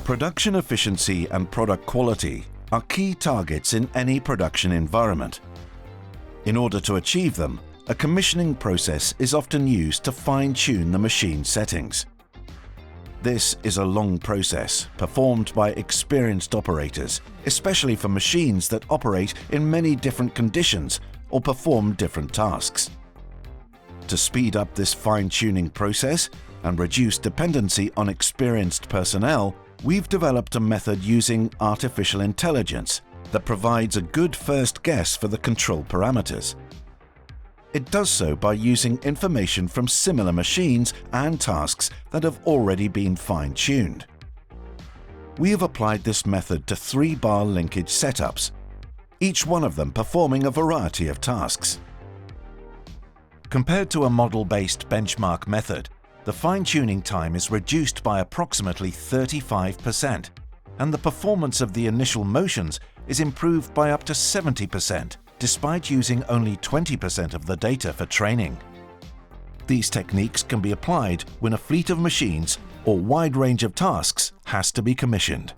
Production efficiency and product quality are key targets in any production environment. In order to achieve them, a commissioning process is often used to fine-tune the machine settings. This is a long process performed by experienced operators, especially for machines that operate in many different conditions or perform different tasks. To speed up this fine-tuning process and reduce dependency on experienced personnel, we've developed a method using artificial intelligence that provides a good first guess for the control parameters. It does so by using information from similar machines and tasks that have already been fine-tuned. We have applied this method to 3-bar linkage setups, each one of them performing a variety of tasks. Compared to a model-based benchmark method, the fine-tuning time is reduced by approximately 35%, and the performance of the initial motions is improved by up to 70%, despite using only 20% of the data for training. These techniques can be applied when a fleet of machines or wide range of tasks has to be commissioned.